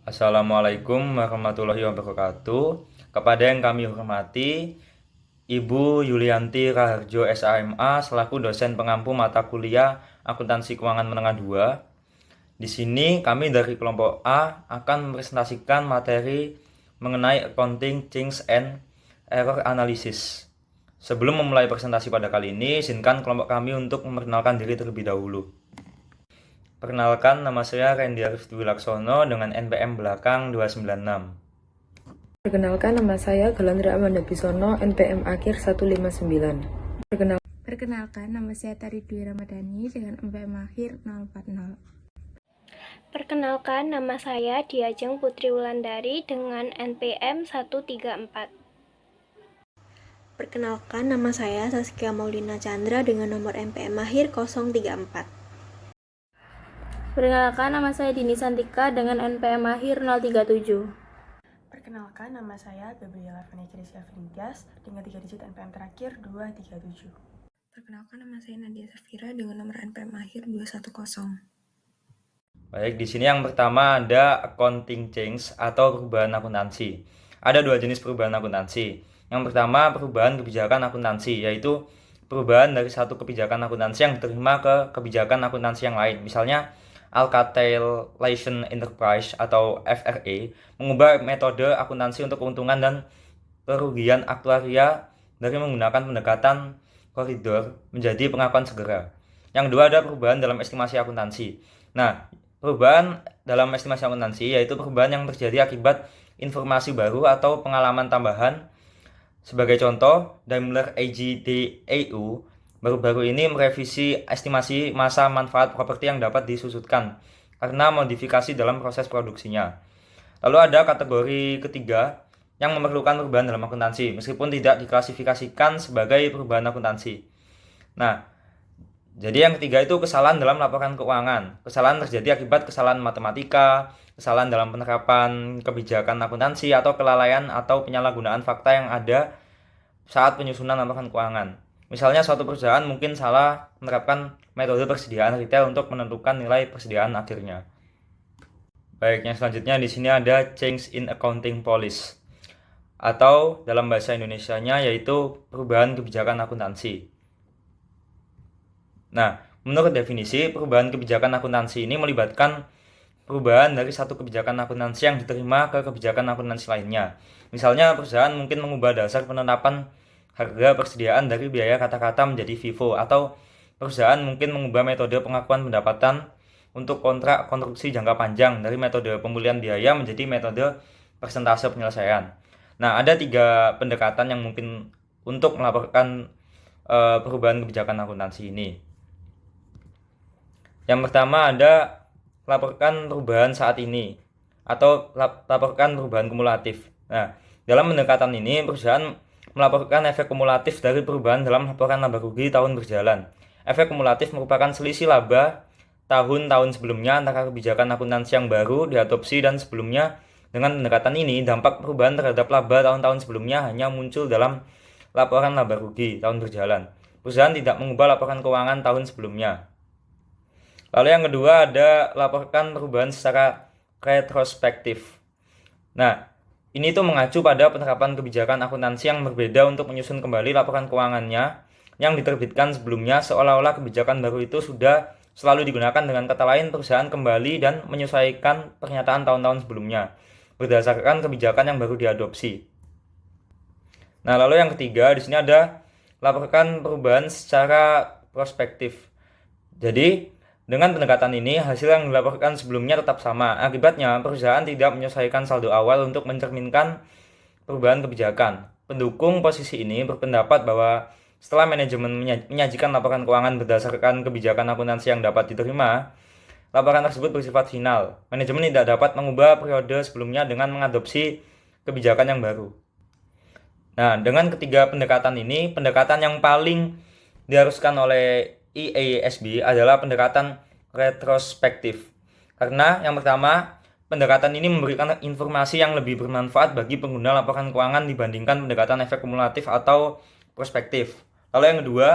Assalamualaikum warahmatullahi wabarakatuh. Kepada yang kami hormati, Ibu Yulianti Raharjo SAMA selaku dosen pengampu mata kuliah Akuntansi Keuangan Menengah 2. Di sini kami dari kelompok A akan mempresentasikan materi mengenai accounting change and error analysis. Sebelum memulai presentasi pada kali ini, izinkan kelompok kami untuk memperkenalkan diri terlebih dahulu. Perkenalkan, nama saya Randy Arif Dwi Laksono dengan NPM belakang 296. Perkenalkan, nama saya Galandra Amanda Bisono, NPM akhir 159. Perkenalkan, nama saya Tari Dwi Ramadhani dengan NPM akhir 040. Perkenalkan, nama saya Diajeng Putri Wulandari dengan NPM 134. Perkenalkan, nama saya Saskia Maulina Chandra dengan nomor NPM akhir 034. Perkenalkan, nama saya Dini Santika dengan NPM akhir 037. Perkenalkan, nama saya Gabriela Venecia Finggas dengan 3 digit NPM terakhir 237. Perkenalkan, nama saya Nadia Safira dengan nomor NPM akhir 210. Baik, di sini yang pertama ada accounting change atau perubahan akuntansi. Ada dua jenis perubahan akuntansi. Yang pertama perubahan kebijakan akuntansi, yaitu perubahan dari satu kebijakan akuntansi yang diterima ke kebijakan akuntansi yang lain. Misalnya Alcatel License Enterprise atau FRE mengubah metode akuntansi untuk keuntungan dan kerugian aktuaria dari menggunakan pendekatan koridor menjadi pengakuan segera. Yang kedua ada perubahan dalam estimasi akuntansi. Nah, perubahan dalam estimasi akuntansi yaitu perubahan yang terjadi akibat informasi baru atau pengalaman tambahan. Sebagai contoh, Daimler AG DAU baru-baru ini merevisi estimasi masa manfaat properti yang dapat disusutkan karena modifikasi dalam proses produksinya. Lalu ada kategori ketiga yang memerlukan perubahan dalam akuntansi meskipun tidak diklasifikasikan sebagai perubahan akuntansi. Nah, jadi yang ketiga itu kesalahan dalam laporan keuangan. Kesalahan terjadi akibat kesalahan matematika, kesalahan dalam penerapan kebijakan akuntansi, atau kelalaian atau penyalahgunaan fakta yang ada saat penyusunan laporan keuangan. Misalnya suatu perusahaan mungkin salah menerapkan metode persediaan retail untuk menentukan nilai persediaan akhirnya. Baik, yang selanjutnya di sini ada change in accounting policy atau dalam bahasa Indonesianya yaitu perubahan kebijakan akuntansi. Nah, menurut definisi, perubahan kebijakan akuntansi ini melibatkan perubahan dari satu kebijakan akuntansi yang diterima ke kebijakan akuntansi lainnya. Misalnya, perusahaan mungkin mengubah dasar penetapan harga persediaan dari biaya kata-kata menjadi FIFO, atau perusahaan mungkin mengubah metode pengakuan pendapatan untuk kontrak konstruksi jangka panjang dari metode pemulihan biaya menjadi metode persentase penyelesaian. Nah, ada 3 pendekatan yang mungkin untuk melaporkan perubahan kebijakan akuntansi ini. Yang pertama ada laporkan perubahan saat ini atau laporkan perubahan kumulatif. Nah, dalam pendekatan ini perusahaan melaporkan efek kumulatif dari perubahan dalam laporan laba rugi tahun berjalan. Efek kumulatif merupakan selisih laba tahun-tahun sebelumnya antara kebijakan akuntansi yang baru diadopsi dan sebelumnya. Dengan pendekatan ini, dampak perubahan terhadap laba tahun-tahun sebelumnya hanya muncul dalam laporan laba rugi tahun berjalan. Perusahaan tidak mengubah laporan keuangan tahun sebelumnya. Lalu yang kedua ada laporkan perubahan secara retrospektif. Nah, ini tuh mengacu pada penerapan kebijakan akuntansi yang berbeda untuk menyusun kembali laporan keuangannya yang diterbitkan sebelumnya, seolah-olah kebijakan baru itu sudah selalu digunakan. Dengan kata lain, perusahaan kembali dan menyesuaikan pernyataan tahun-tahun sebelumnya berdasarkan kebijakan yang baru diadopsi. Nah, lalu yang ketiga di sini ada laporkan perubahan secara prospektif. Jadi, dengan pendekatan ini, hasil yang dilaporkan sebelumnya tetap sama. Akibatnya, perusahaan tidak menyesuaikan saldo awal untuk mencerminkan perubahan kebijakan. Pendukung posisi ini berpendapat bahwa setelah manajemen menyajikan laporan keuangan berdasarkan kebijakan akuntansi yang dapat diterima, laporan tersebut bersifat final. Manajemen tidak dapat mengubah periode sebelumnya dengan mengadopsi kebijakan yang baru. Nah, dengan ketiga pendekatan ini, pendekatan yang paling diharuskan oleh IASB adalah pendekatan retrospektif. Karena yang pertama, pendekatan ini memberikan informasi yang lebih bermanfaat bagi pengguna laporan keuangan dibandingkan pendekatan efek kumulatif atau prospektif. Lalu yang kedua,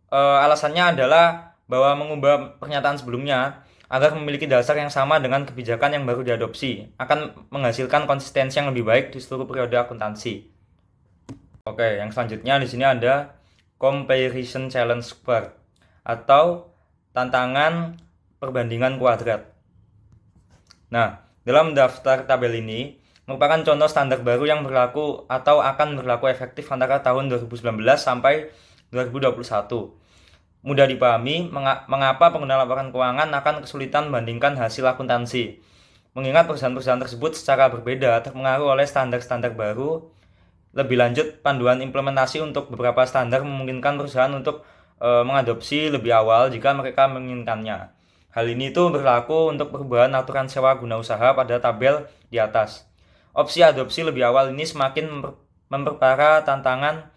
alasannya adalah bahwa mengubah pernyataan sebelumnya agar memiliki dasar yang sama dengan kebijakan yang baru diadopsi, akan menghasilkan konsistensi yang lebih baik di seluruh periode akuntansi. Oke, yang selanjutnya di sini ada comparison challenge square atau tantangan perbandingan kuadrat. Nah, dalam daftar tabel ini merupakan contoh standar baru yang berlaku atau akan berlaku efektif antara tahun 2019 sampai 2021. Mudah dipahami mengapa pengguna laporan keuangan akan kesulitan membandingkan hasil akuntansi. Mengingat perusahaan-perusahaan tersebut secara berbeda terpengaruh oleh standar-standar baru. Lebih lanjut, panduan implementasi untuk beberapa standar memungkinkan perusahaan untuk mengadopsi lebih awal jika mereka menginginkannya. Hal ini itu berlaku untuk perubahan aturan sewa guna usaha pada tabel di atas. Opsi adopsi lebih awal ini semakin memperparah tantangan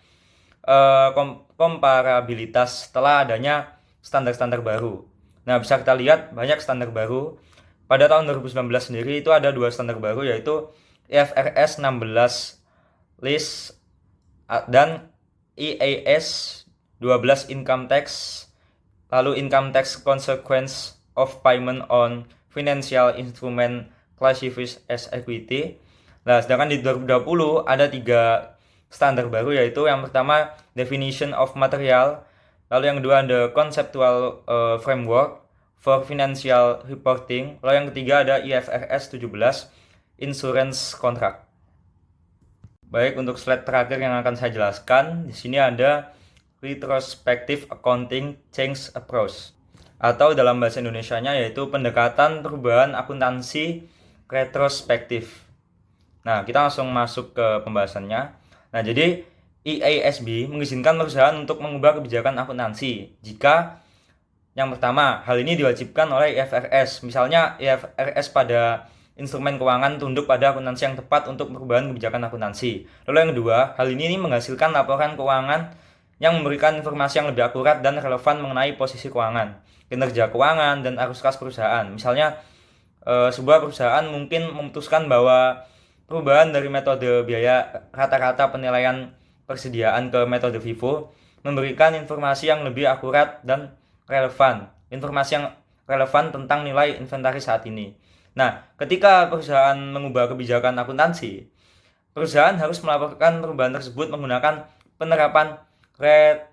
komparabilitas setelah adanya standar-standar baru. Nah, bisa kita lihat banyak standar baru. Pada tahun 2019 sendiri itu ada 2 standar baru, yaitu IFRS 16 List dan IAS 12 Income Tax, lalu Income Tax Consequence of Payment on Financial Instrument Classified as Equity. Nah, sedangkan di 2020 ada 3 standar baru, yaitu yang pertama Definition of Material, lalu yang kedua ada Conceptual Framework for Financial Reporting, lalu yang ketiga ada IFRS 17 Insurance Contract. Baik, untuk slide terakhir yang akan saya jelaskan, di sini ada Retrospective Accounting Change Approach, atau dalam bahasa Indonesianya yaitu pendekatan perubahan akuntansi retrospektif. Nah, kita langsung masuk ke pembahasannya. Nah, jadi IASB mengizinkan perusahaan untuk mengubah kebijakan akuntansi jika yang pertama, hal ini diwajibkan oleh IFRS. Misalnya IFRS pada instrumen keuangan tunduk pada akuntansi yang tepat untuk perubahan kebijakan akuntansi. Lalu yang kedua, hal ini menghasilkan laporan keuangan yang memberikan informasi yang lebih akurat dan relevan mengenai posisi keuangan, kinerja keuangan, dan arus kas perusahaan. Misalnya, sebuah perusahaan mungkin memutuskan bahwa perubahan dari metode biaya rata-rata penilaian persediaan ke metode FIFO memberikan informasi yang lebih akurat dan relevan. Informasi yang relevan tentang nilai inventaris saat ini. Nah, ketika perusahaan mengubah kebijakan akuntansi, perusahaan harus melaporkan perubahan tersebut menggunakan penerapan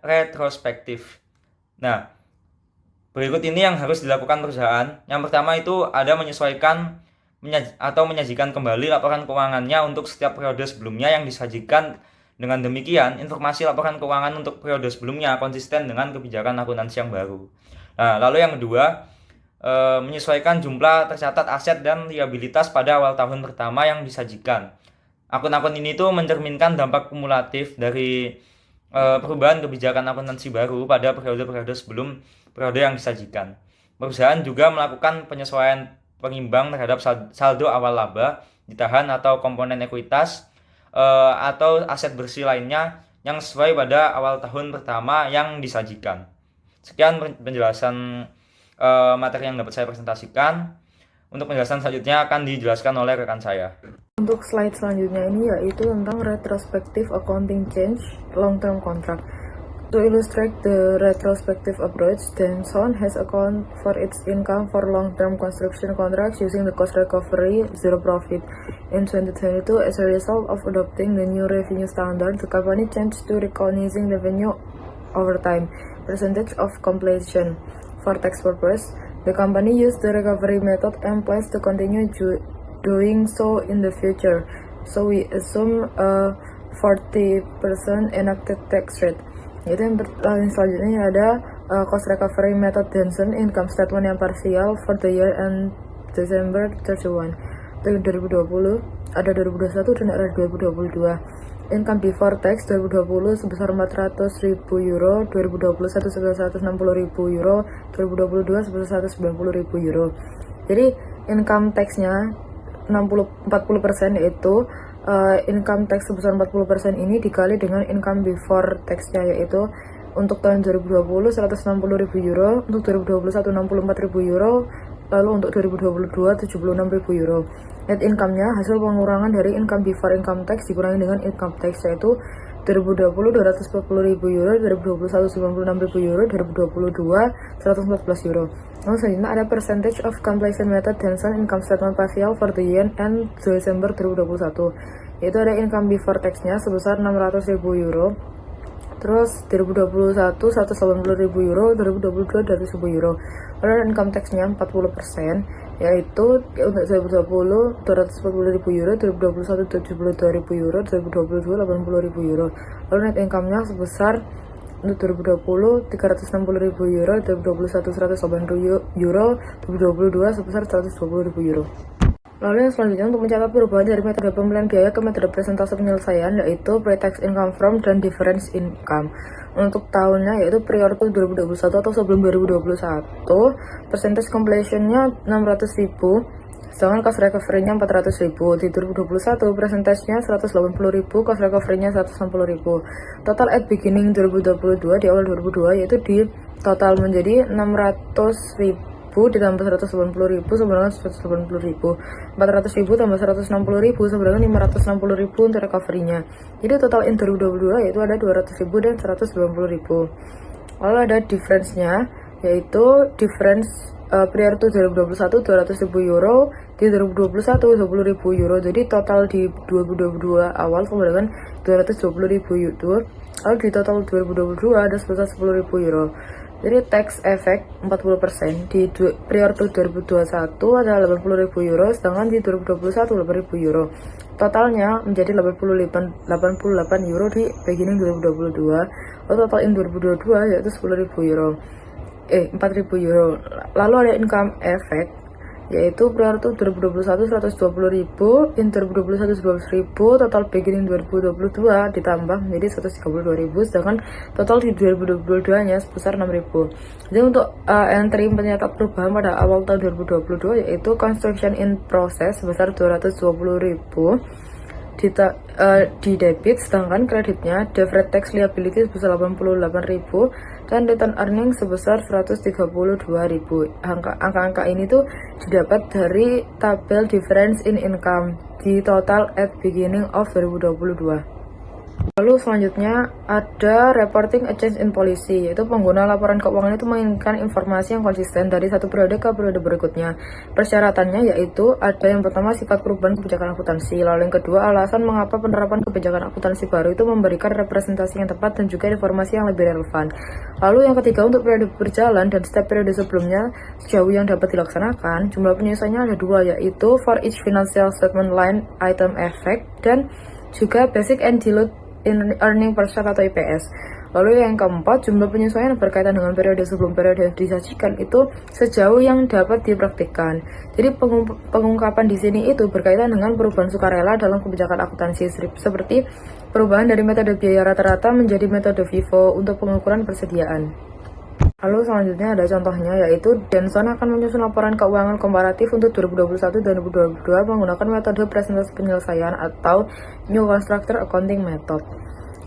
retrospektif. Nah, berikut ini yang harus dilakukan perusahaan. Yang pertama itu ada menyesuaikan atau menyajikan kembali laporan keuangannya untuk setiap periode sebelumnya yang disajikan. Dengan demikian, informasi laporan keuangan untuk periode sebelumnya konsisten dengan kebijakan akuntansi yang baru. Nah, lalu yang kedua, menyesuaikan jumlah tercatat aset dan liabilitas pada awal tahun pertama yang disajikan. Akun-akun ini tuh mencerminkan dampak kumulatif dari perubahan kebijakan akuntansi baru pada periode-periode sebelum periode yang disajikan. Perusahaan juga melakukan penyesuaian pengimbang terhadap saldo awal laba, ditahan atau komponen ekuitas atau aset bersih lainnya yang sesuai pada awal tahun pertama yang disajikan. Sekian penjelasan materi yang dapat saya presentasikan. Untuk penjelasan selanjutnya akan dijelaskan oleh rekan saya. Untuk slide selanjutnya ini yaitu tentang retrospective accounting change long-term contract. To illustrate the retrospective approach, Denson has account for its income for long-term construction contracts using the cost recovery zero profit. In 2022, as a result of adopting the new revenue standard, the company changed to recognizing revenue over time, percentage of completion. For tax purpose, the company used the recovery method and plans to continue doing so in the future. So we assume a 40% enacted tax rate. Itu yang selanjutnya ada cost recovery method Denson income statement yang parsial for the year end December 31. Tahun 2020, ada 2021 dan ada 2022. Income before tax 2020 sebesar 400.000 euro, 2021 sebesar 160.000 euro, 2022 sebesar 190.000 euro. Jadi income tax-nya 40% yaitu income tax sebesar 40% ini dikali dengan income before tax-nya, yaitu untuk tahun 2020 160.000 euro, untuk 2021 64.000 euro, lalu untuk 2022 76.000 euro. Net income-nya hasil pengurangan dari income before income tax dikurangi dengan income tax, yaitu 2020 240.000 euro, 2021 96.000 euro, 2022 114 euro. Lalu selanjutnya ada percentage of completion method Denson income statement partial for the year end Desember 2021. Yaitu ada income before tax-nya sebesar 600.000 euro. Terus 2021 180.000 euro, 2022 200.000 euro. Lalu ada income tax-nya 40%, yaitu untuk 2020 240.000 euro, 2021 72.000 euro, 2022 80.000 euro. Lalu net income-nya sebesar untuk 2020 360.000 euro, 2021 180 euro, 2022 sebesar 120.000 euro. Lalu yang selanjutnya untuk mencapai perubahan dari metode pemilihan biaya ke metode presentase penyelesaian yaitu pre-tax income from dan difference income. Untuk tahunnya yaitu prior to 2021 atau sebelum 2021, percentage completion-nya 600.000, sedangkan cost recovery-nya 400.000. Di 2021 percentage-nya 180.000, cost recovery-nya 160.000. Total at beginning 2022 di awal 2022 yaitu di total menjadi 600.000 ditambah 180.000 sebenarnya 180.000, 400.000 tambah 160.000 sebenarnya 560.000 untuk recovery-nya. Jadi total in 2022 yaitu ada 200.000 dan 190.000. Lalu ada difference-nya yaitu difference prior to 2021 200.000 euro, di 2021 20.000 euro. Jadi total di 2022 awal kemudian 220.000 euro. Lalu di total 2022 ada sebesar 10.000 euro. Jadi tax effect 40%, di prior to 2021 ada 80.000 euro, sedangkan di 2021 8.000 euro. Totalnya menjadi 88 euro di beginning 2022, lalu total in 2022 yaitu 10.000 euro. 4.000 euro. Lalu ada income effect yaitu prior to 2021 120.000, in 2021 12.000, total beginning 2022 ditambah menjadi 132.000, sedangkan total di 2022 nya sebesar 6.000. Jadi untuk entry pencatat perubahan pada awal tahun 2022 yaitu construction in process sebesar 220.000 di debit, sedangkan kreditnya deferred tax liability sebesar 88.000 dan return earning sebesar 132.000. Angka-angka ini tuh didapat dari tabel difference in income di total at beginning of 2022. Lalu selanjutnya ada reporting a change in policy, yaitu pengguna laporan keuangan itu menginginkan informasi yang konsisten dari satu periode ke periode berikutnya. Persyaratannya yaitu ada yang pertama sifat perubahan kebijakan akuntansi, lalu yang kedua alasan mengapa penerapan kebijakan akuntansi baru itu memberikan representasi yang tepat dan juga informasi yang lebih relevan. Lalu yang ketiga untuk periode berjalan dan setiap periode sebelumnya sejauh yang dapat dilaksanakan, jumlah penyelesaiannya ada dua, yaitu for each financial statement line item effect dan juga basic and dilute in earning per share atau IPS. Lalu yang keempat, jumlah penyesuaian berkaitan dengan periode sebelum periode yang disajikan itu sejauh yang dapat dipraktikkan. Jadi pengungkapan di sini itu berkaitan dengan perubahan sukarela dalam kebijakan akuntansi seperti perubahan dari metode biaya rata-rata menjadi metode FIFO untuk pengukuran persediaan. Lalu selanjutnya ada contohnya yaitu Denson akan menyusun laporan keuangan komparatif untuk 2021 dan 2022 menggunakan metode presentasi penyelesaian atau New Constructor Accounting Method.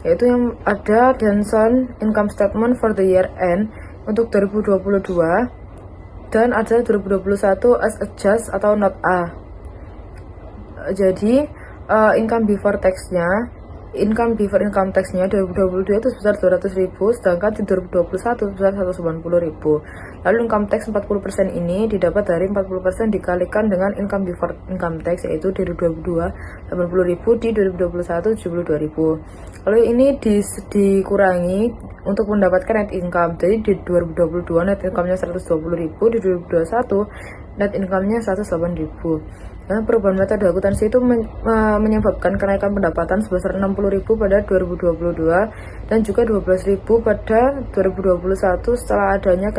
Yaitu yang ada Denson Income Statement for the year end untuk 2022 dan ada 2021 as adjust atau not A. Jadi income before tax-nya income before income tax-nya 2022 itu sebesar 200.000, sedangkan di 2021 sebesar 190.000. Lalu income tax 40% ini didapat dari 40% dikalikan dengan income before income tax yaitu di 2022 80.000, di 2021 72.000. Lalu ini dikurangi untuk mendapatkan net income. Jadi di 2022 net income-nya 120.000, di 2021 net income-nya 108.000. Nah, perubahan metode akuntansi itu menyebabkan kenaikan pendapatan sebesar 60.000 pada 2022 dan juga 12.000 pada 2021 setelah adanya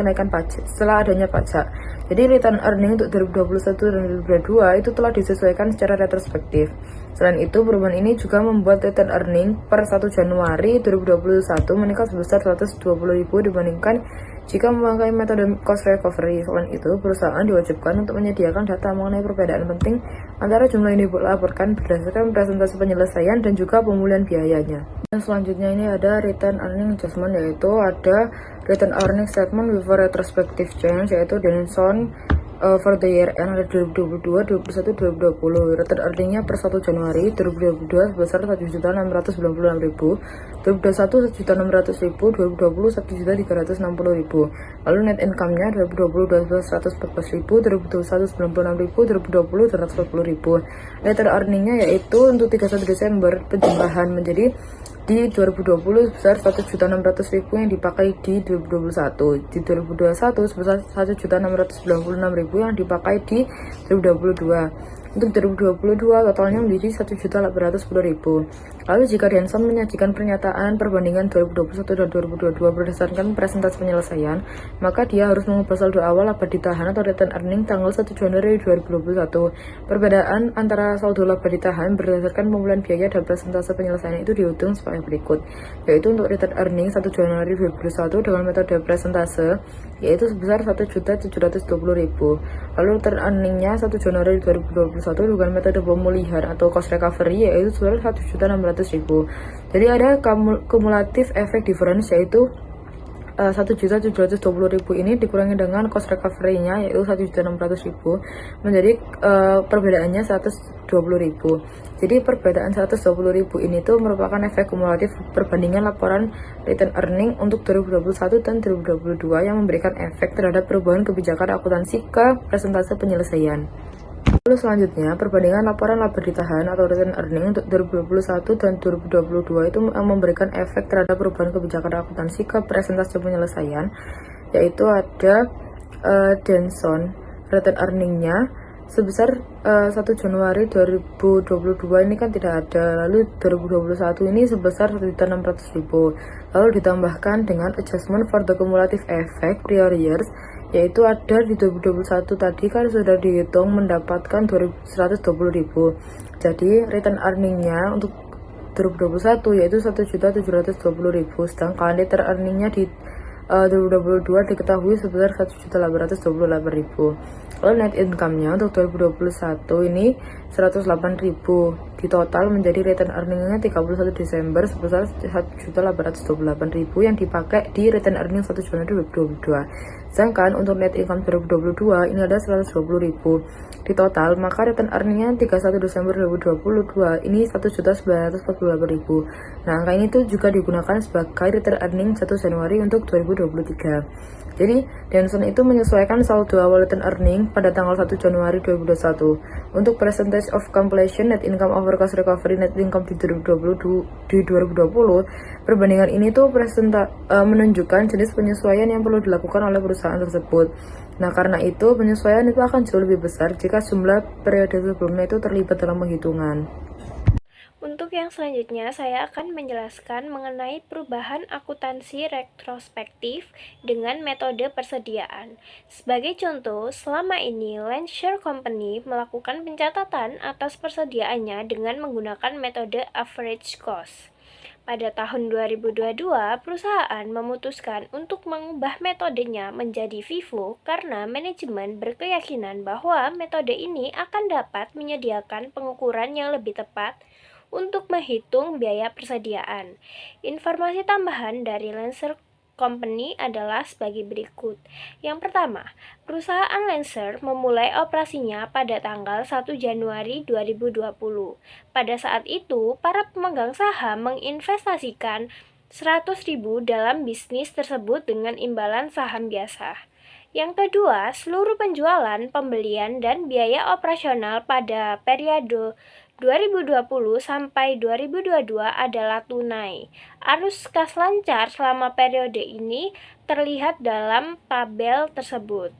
pajak. Jadi return earning untuk 2021 dan 2022 itu telah disesuaikan secara retrospektif. Selain itu, perubahan ini juga membuat return earning per 1 Januari 2021 meningkat sebesar 120.000 dibandingkan jika memakai metode cost recovery. Selain itu, perusahaan diwajibkan untuk menyediakan data mengenai perbedaan penting antara jumlah yang dilaporkan berdasarkan presentasi penyelesaian dan juga pemulihan biayanya. Dan selanjutnya ini ada return earning adjustment, yaitu ada return earning statement before retrospective change, yaitu Denson for the year end ada 2022, 2021, 2020. Retained earningnya per 1 Januari 2022 sebesar 1.696.000, 2021 1.600.000, 2020 1.360.000. Lalu net income-nya 2020 114.000, 2021 96.000, 2020 240.000. Retained earning-nya yaitu untuk 31 Desember penjumlahan menjadi di 2020 sebesar 1.600.000 yang dipakai di 2021, di 2021 sebesar 1.696.000 yang dipakai di 2022. Untuk 2022 totalnya menjadi 1.810.000. Lalu jika Denson menyajikan pernyataan perbandingan 2021 dan 2022 berdasarkan presentasi penyelesaian, maka dia harus mengubah saldo awal laba ditahan atau retained earning tanggal 1 Januari 2021. Perbedaan antara saldo laba ditahan berdasarkan pemulihan biaya dan presentase penyelesaian itu dihitung sebagai berikut, yaitu untuk retained earning 1 Januari 2021 dengan metode presentase yaitu sebesar 1.720.000. Lalu retained earningnya 1 Januari 2021 dengan metode pemulihan atau cost recovery yaitu sebesar 1.600.000. Jadi ada kumulatif efek difference yaitu 1.720.000 ini dikurangi dengan cost recovery-nya yaitu 1.600.000 menjadi perbedaannya 120.000. Jadi perbedaan 120.000 ini tuh merupakan efek kumulatif perbandingan laporan retained earning untuk 2021 dan 2022 yang memberikan efek terhadap perubahan kebijakan akuntansi ke presentase penyelesaian. Lalu selanjutnya, perbandingan laporan laba ditahan atau retained earning untuk 2021 dan 2022 itu memberikan efek terhadap perubahan kebijakan akuntansi ke presentasi penyelesaian, yaitu ada Denson retained earningnya sebesar 1 Januari 2022 ini kan tidak ada, lalu 2021 ini sebesar 1.600.000, lalu ditambahkan dengan adjustment for the cumulative effect prior years yaitu ada di 2021 tadi kan sudah dihitung mendapatkan 120.000. Jadi retained earningnya untuk 2021 yaitu 1.720.000, sedangkan retained earningnya di 2022 diketahui sebesar 1.828.000. Lalu net income-nya untuk 2021 ini 108.000. Di total menjadi retained earning-nya 31 Desember sebesar 1.828.000 yang dipakai di retained earning 1 Januari 2022. Sedangkan untuk net income 2022 ini ada 120.000. Di total maka retained earning-nya 31 Desember 2022 ini 1.948.000. Nah, angka ini tuh juga digunakan sebagai retained earning 1 Januari untuk 2023. Jadi, Denson itu menyesuaikan saldo awal retained earning pada tanggal 1 Januari 2021. Untuk percentage of completion net income over cost recovery net income di 2020, perbandingan ini tuh menunjukkan jenis penyesuaian yang perlu dilakukan oleh perusahaan tersebut. Nah, karena itu penyesuaian itu akan jauh lebih besar jika jumlah periode sebelumnya itu terlibat dalam penghitungan. Untuk yang selanjutnya, saya akan menjelaskan mengenai perubahan akuntansi retrospektif dengan metode persediaan. Sebagai contoh, selama ini Lancashire Company melakukan pencatatan atas persediaannya dengan menggunakan metode average cost. Pada tahun 2022, perusahaan memutuskan untuk mengubah metodenya menjadi FIFO karena manajemen berkeyakinan bahwa metode ini akan dapat menyediakan pengukuran yang lebih tepat untuk menghitung biaya persediaan. Informasi tambahan dari Lancashire Company adalah sebagai berikut. Yang pertama, perusahaan Lancashire memulai operasinya pada tanggal 1 Januari 2020. Pada saat itu, para pemegang saham menginvestasikan 100.000 dalam bisnis tersebut dengan imbalan saham biasa. Yang kedua, seluruh penjualan, pembelian, dan biaya operasional pada periode 2020 sampai 2022 adalah tunai. Arus kas lancar selama periode ini terlihat dalam tabel tersebut.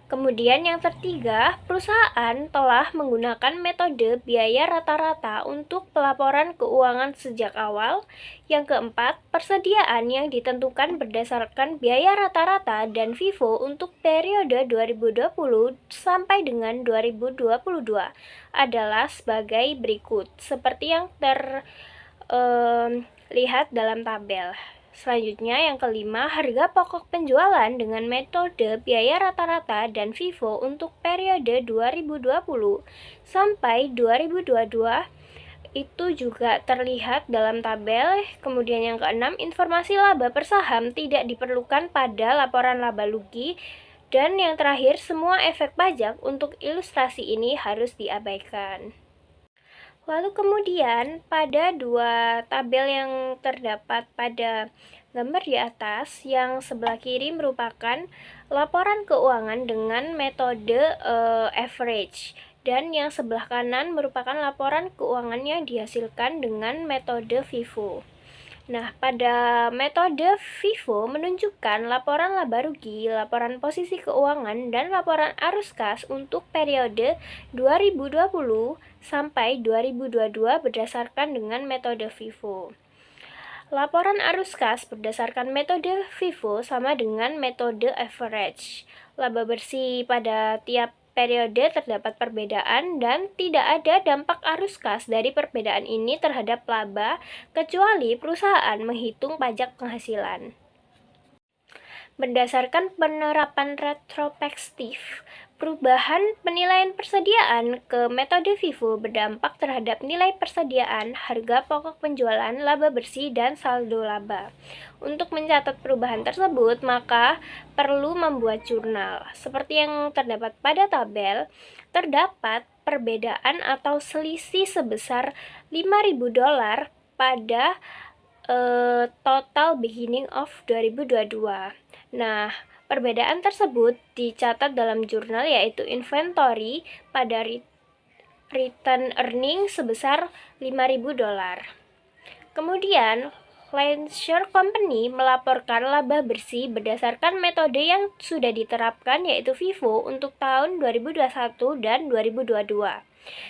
Kemudian yang ketiga, perusahaan telah menggunakan metode biaya rata-rata untuk pelaporan keuangan sejak awal. Yang keempat, persediaan yang ditentukan berdasarkan biaya rata-rata dan FIFO untuk periode 2020 sampai dengan 2022 adalah sebagai berikut, seperti yang terlihat dalam tabel. Selanjutnya, yang kelima, harga pokok penjualan dengan metode biaya rata-rata dan FIFO untuk periode 2020 sampai 2022 itu juga terlihat dalam tabel. Kemudian yang keenam, informasi laba per saham tidak diperlukan pada laporan laba rugi Dan yang terakhir, semua efek pajak untuk ilustrasi ini harus diabaikan. Lalu kemudian pada dua tabel yang terdapat pada gambar di atas, yang sebelah kiri merupakan laporan keuangan dengan metode average, dan yang sebelah kanan merupakan laporan keuangan yang dihasilkan dengan metode FIFO. Nah, pada metode FIFO menunjukkan laporan laba rugi, laporan posisi keuangan, dan laporan arus kas untuk periode 2020 sampai 2022 berdasarkan dengan metode FIFO. Laporan arus kas berdasarkan metode FIFO sama dengan metode average. Laba bersih pada tiap periode terdapat perbedaan dan tidak ada dampak arus kas dari perbedaan ini terhadap laba kecuali perusahaan menghitung pajak penghasilan. Berdasarkan penerapan retrospektif, perubahan penilaian persediaan ke metode FIFO berdampak terhadap nilai persediaan, harga pokok penjualan, laba bersih, dan saldo laba. Untuk mencatat perubahan tersebut, maka perlu membuat jurnal. Seperti yang terdapat pada tabel, terdapat perbedaan atau selisih sebesar $5.000 pada total beginning of 2022. Nah, perbedaan tersebut dicatat dalam jurnal yaitu inventory pada return earning sebesar $5.000. Kemudian, Lansher Company melaporkan laba bersih berdasarkan metode yang sudah diterapkan yaitu FIFO untuk tahun 2021 dan 2022.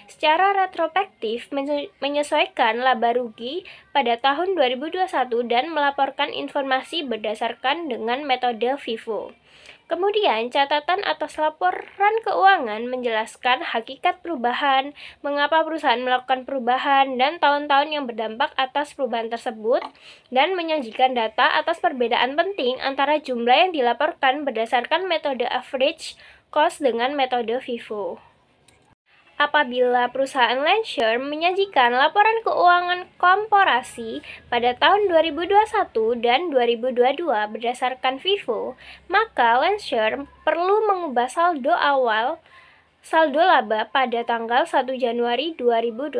Secara retrospektif menyesuaikan laba rugi pada tahun 2021 dan melaporkan informasi berdasarkan dengan metode FIFO. Kemudian, catatan atas laporan keuangan menjelaskan hakikat perubahan, mengapa perusahaan melakukan perubahan, dan tahun-tahun yang berdampak atas perubahan tersebut, dan menyajikan data atas perbedaan penting antara jumlah yang dilaporkan berdasarkan metode average cost dengan metode FIFO. Apabila perusahaan Lansher menyajikan laporan keuangan korporasi pada tahun 2021 dan 2022 berdasarkan FIFO, maka Lansher perlu mengubah saldo laba pada tanggal 1 Januari 2021.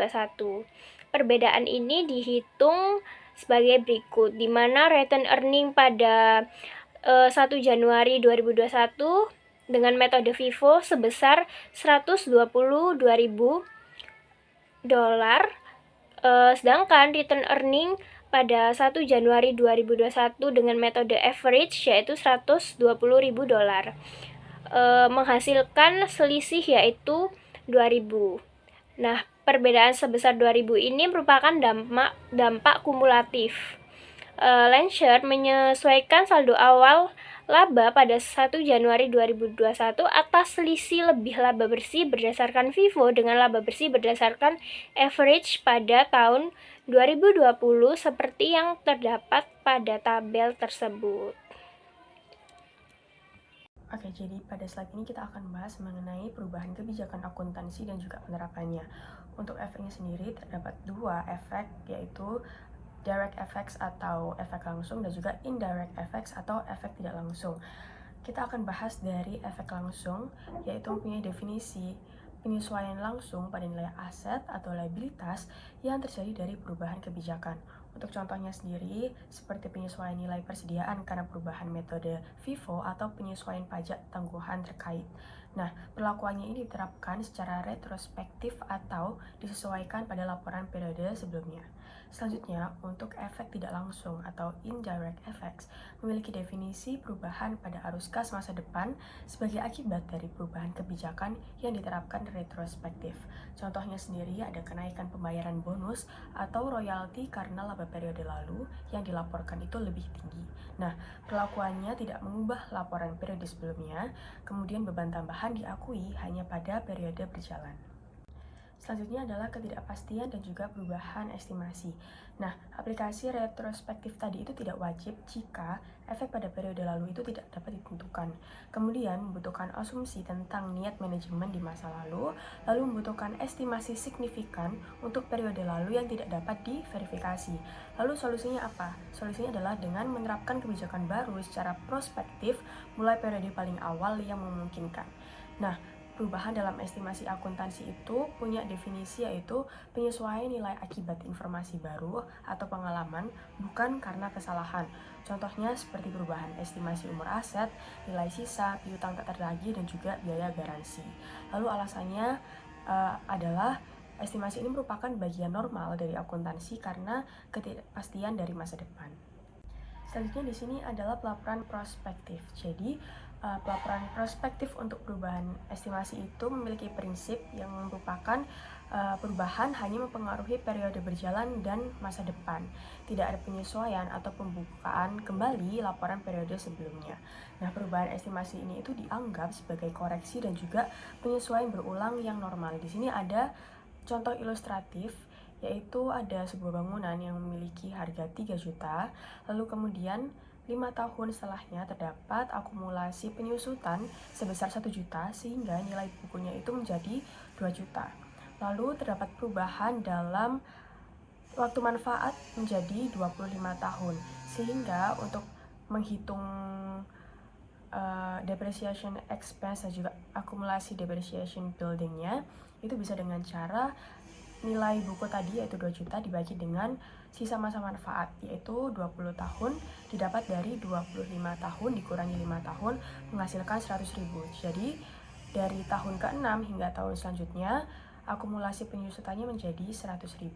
Perbedaan ini dihitung sebagai berikut, di mana return earning pada 1 Januari 2021 dengan metode FIFO sebesar $122.000, sedangkan return earning pada 1 Januari 2021 dengan metode average yaitu $120.000, menghasilkan selisih yaitu 2.000. Nah, perbedaan sebesar 2.000 ini merupakan dampak kumulatif. Lansher menyesuaikan saldo awal laba pada 1 Januari 2021 atas selisih lebih laba bersih berdasarkan FIFO dengan laba bersih berdasarkan average pada tahun 2020 seperti yang terdapat pada tabel tersebut. Oke, jadi pada slide ini kita akan bahas mengenai perubahan kebijakan akuntansi dan juga penerapannya. Untuk efeknya sendiri terdapat dua efek, yaitu direct effects atau efek langsung dan juga indirect effects atau efek tidak langsung. Kita akan bahas dari efek langsung, yaitu mempunyai definisi penyesuaian langsung pada nilai aset atau liabilitas yang terjadi dari perubahan kebijakan. Untuk contohnya sendiri, seperti penyesuaian nilai persediaan karena perubahan metode FIFO atau penyesuaian pajak tangguhan terkait. Nah, perlakuannya ini diterapkan secara retrospektif atau disesuaikan pada laporan periode sebelumnya. Selanjutnya, untuk efek tidak langsung atau indirect effects memiliki definisi perubahan pada arus kas masa depan sebagai akibat dari perubahan kebijakan yang diterapkan retrospektif. Contohnya sendiri ada kenaikan pembayaran bonus atau royalti karena laba periode lalu yang dilaporkan itu lebih tinggi. Nah, perlakuannya tidak mengubah laporan periode sebelumnya, kemudian beban tambahan diakui hanya pada periode berjalan. Selanjutnya adalah ketidakpastian dan juga perubahan estimasi. Nah, aplikasi retrospektif tadi itu tidak wajib jika efek pada periode lalu itu tidak dapat ditentukan. Kemudian membutuhkan asumsi tentang niat manajemen di masa lalu membutuhkan estimasi signifikan untuk periode lalu yang tidak dapat diverifikasi. Lalu solusinya apa? Solusinya adalah dengan menerapkan kebijakan baru secara prospektif mulai periode paling awal yang memungkinkan. Nah, perubahan dalam estimasi akuntansi itu punya definisi yaitu penyesuaian nilai akibat informasi baru atau pengalaman bukan karena kesalahan. Contohnya seperti perubahan estimasi umur aset, nilai sisa, piutang tak tertagih, dan juga biaya garansi. Lalu alasannya adalah estimasi ini merupakan bagian normal dari akuntansi karena ketidakpastian dari masa depan. Selanjutnya di sini adalah pelaporan prospektif. Jadi, pelaporan prospektif untuk perubahan estimasi itu memiliki prinsip yang merupakan perubahan hanya mempengaruhi periode berjalan dan masa depan. Tidak ada penyesuaian atau pembukaan kembali laporan periode sebelumnya. Nah, perubahan estimasi ini itu dianggap sebagai koreksi dan juga penyesuaian berulang yang normal. Di sini ada contoh ilustratif, yaitu ada sebuah bangunan yang memiliki harga 3 juta, lalu kemudian 5 tahun setelahnya terdapat akumulasi penyusutan sebesar 1 juta sehingga nilai bukunya itu menjadi 2 juta. Lalu terdapat perubahan dalam waktu manfaat menjadi 25 tahun sehingga untuk menghitung depreciation expense dan juga akumulasi depreciation buildingnya itu bisa dengan cara nilai buku tadi yaitu 2 juta dibagi dengan sisa masa manfaat yaitu 20 tahun didapat dari 25 tahun dikurangi 5 tahun menghasilkan 100.000. Jadi dari tahun ke-6 hingga tahun selanjutnya akumulasi penyusutannya menjadi 100.000.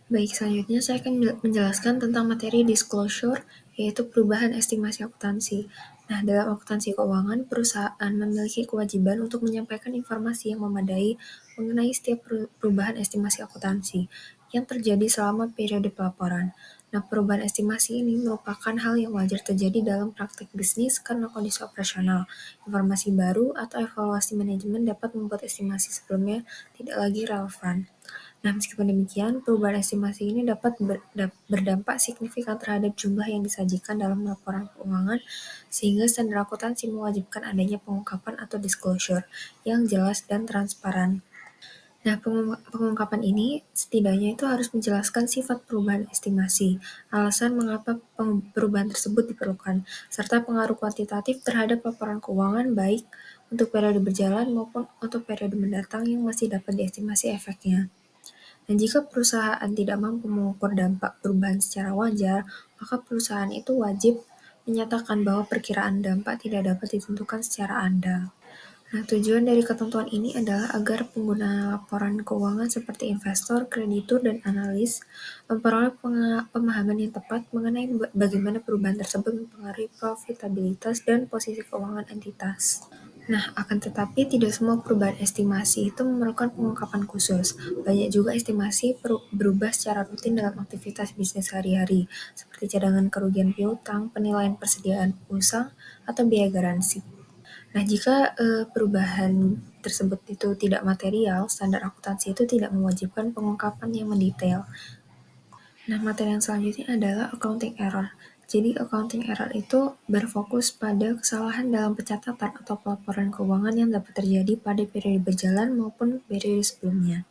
Baik, selanjutnya saya akan menjelaskan tentang materi disclosure, yaitu perubahan estimasi akuntansi. Nah, dalam akuntansi keuangan, perusahaan memiliki kewajiban untuk menyampaikan informasi yang memadai mengenai setiap perubahan estimasi akuntansi yang terjadi selama periode pelaporan. Nah, perubahan estimasi ini merupakan hal yang wajar terjadi dalam praktik bisnis karena kondisi operasional. Informasi baru atau evaluasi manajemen dapat membuat estimasi sebelumnya tidak lagi relevan. Nah, meskipun demikian, perubahan estimasi ini dapat berdampak signifikan terhadap jumlah yang disajikan dalam laporan keuangan, sehingga standar akuntansi mewajibkan adanya pengungkapan atau disclosure yang jelas dan transparan. Nah, pengungkapan ini setidaknya itu harus menjelaskan sifat perubahan estimasi, alasan mengapa perubahan tersebut diperlukan, serta pengaruh kuantitatif terhadap laporan keuangan baik untuk periode berjalan maupun untuk periode mendatang yang masih dapat diestimasi efeknya. Dan jika perusahaan tidak mampu mengukur dampak perubahan secara wajar, maka perusahaan itu wajib menyatakan bahwa perkiraan dampak tidak dapat ditentukan secara andal. Nah, tujuan dari ketentuan ini adalah agar pengguna laporan keuangan seperti investor, kreditur, dan analis memperoleh pemahaman yang tepat mengenai bagaimana perubahan tersebut mempengaruhi profitabilitas dan posisi keuangan entitas. Nah, akan tetapi tidak semua perubahan estimasi itu memerlukan pengungkapan khusus. Banyak juga estimasi berubah secara rutin dalam aktivitas bisnis sehari-hari, seperti cadangan kerugian piutang, penilaian persediaan usang, atau biaya garansi. Nah, jika perubahan tersebut itu tidak material, standar akuntansi itu tidak mewajibkan pengungkapan yang mendetail. Nah, materi yang selanjutnya adalah accounting error. Jadi, accounting error itu berfokus pada kesalahan dalam pencatatan atau pelaporan keuangan yang dapat terjadi pada periode berjalan maupun periode sebelumnya.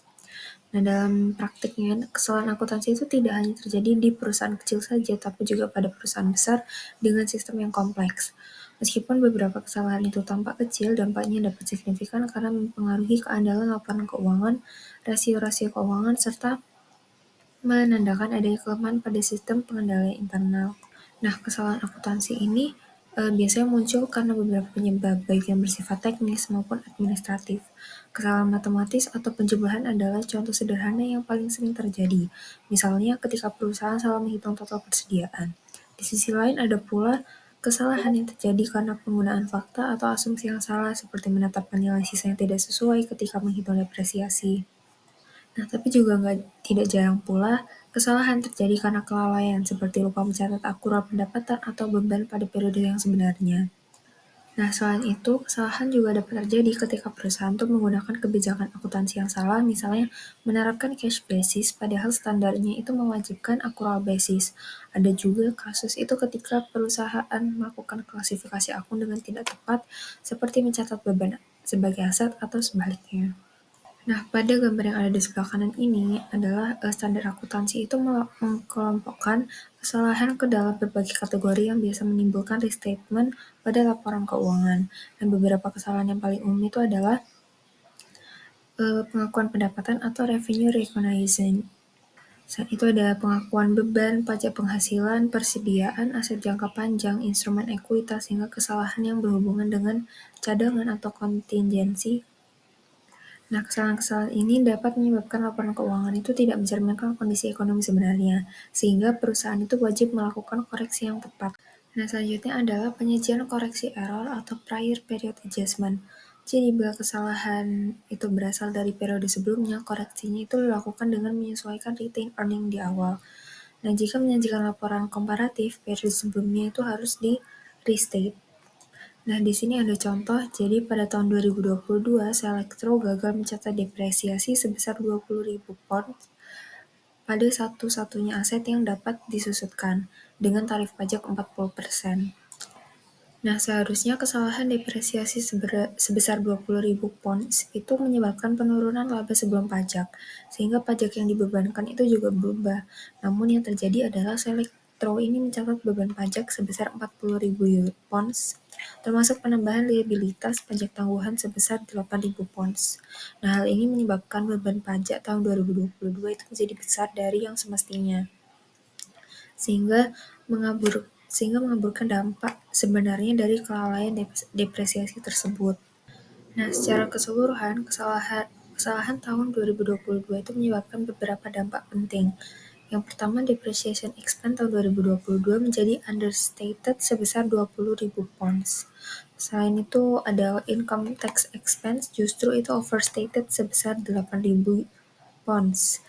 Nah, dalam praktiknya, kesalahan akuntansi itu tidak hanya terjadi di perusahaan kecil saja, tapi juga pada perusahaan besar dengan sistem yang kompleks. Meskipun beberapa kesalahan itu tampak kecil, dampaknya dapat signifikan karena mempengaruhi keandalan laporan keuangan, rasio-rasio keuangan, serta menandakan adanya kelemahan pada sistem pengendalian internal. Nah, kesalahan akuntansi ini biasanya muncul karena beberapa penyebab, baik yang bersifat teknis maupun administratif. Kesalahan matematis atau penjumlahan adalah contoh sederhana yang paling sering terjadi, misalnya ketika perusahaan salah menghitung total persediaan. Di sisi lain ada pula kesalahan yang terjadi karena penggunaan fakta atau asumsi yang salah, seperti menetapkan nilai sisa yang tidak sesuai ketika menghitung depresiasi. Nah, tapi juga tidak jarang pula kesalahan terjadi karena kelalaian, seperti lupa mencatat akurat pendapatan atau beban pada periode yang sebenarnya. Nah, selain itu, kesalahan juga dapat terjadi ketika perusahaan itu menggunakan kebijakan akuntansi yang salah, misalnya menerapkan cash basis padahal standarnya itu mewajibkan accrual basis. Ada juga kasus itu ketika perusahaan melakukan klasifikasi akun dengan tidak tepat, seperti mencatat beban sebagai aset atau sebaliknya. Nah, pada gambar yang ada di sebelah kanan ini adalah standar akuntansi itu mengkelompokkan kesalahan ke dalam berbagai kategori yang biasa menimbulkan restatement pada laporan keuangan. Dan beberapa kesalahan yang paling umum itu adalah pengakuan pendapatan atau revenue recognition. Selain itu ada pengakuan beban, pajak penghasilan, persediaan, aset jangka panjang, instrumen ekuitas, hingga kesalahan yang berhubungan dengan cadangan atau kontingensi. Nah, kesalahan-kesalahan ini dapat menyebabkan laporan keuangan itu tidak mencerminkan kondisi ekonomi sebenarnya, sehingga perusahaan itu wajib melakukan koreksi yang tepat. Nah, selanjutnya adalah penyajian koreksi error atau prior period adjustment. Jadi, bila kesalahan itu berasal dari periode sebelumnya, koreksinya itu dilakukan dengan menyesuaikan retained earning di awal. Nah, jika menyajikan laporan komparatif, periode sebelumnya itu harus di restate. Nah, di sini ada contoh. Jadi, pada tahun 2022, Selektro gagal mencatat depresiasi sebesar 20.000 pounds pada satu-satunya aset yang dapat disusutkan dengan tarif pajak 40%. Nah, seharusnya kesalahan depresiasi sebesar 20.000 pounds itu menyebabkan penurunan laba sebelum pajak, sehingga pajak yang dibebankan itu juga berubah. Namun yang terjadi adalah Selektro ini mencatat beban pajak sebesar 40.000 pounds, termasuk penambahan liabilitas pajak tangguhan sebesar 8.000 pounds. Nah, hal ini menyebabkan beban pajak tahun 2022 itu menjadi besar dari yang semestinya, sehingga mengaburkan dampak sebenarnya dari kelalaian depresiasi tersebut. Nah, secara keseluruhan, kesalahan tahun 2022 itu menyebabkan beberapa dampak penting. Yang pertama, depreciation expense tahun 2022 menjadi understated sebesar 20.000 pounds. Selain itu, ada income tax expense justru itu overstated sebesar 8.000 pounds.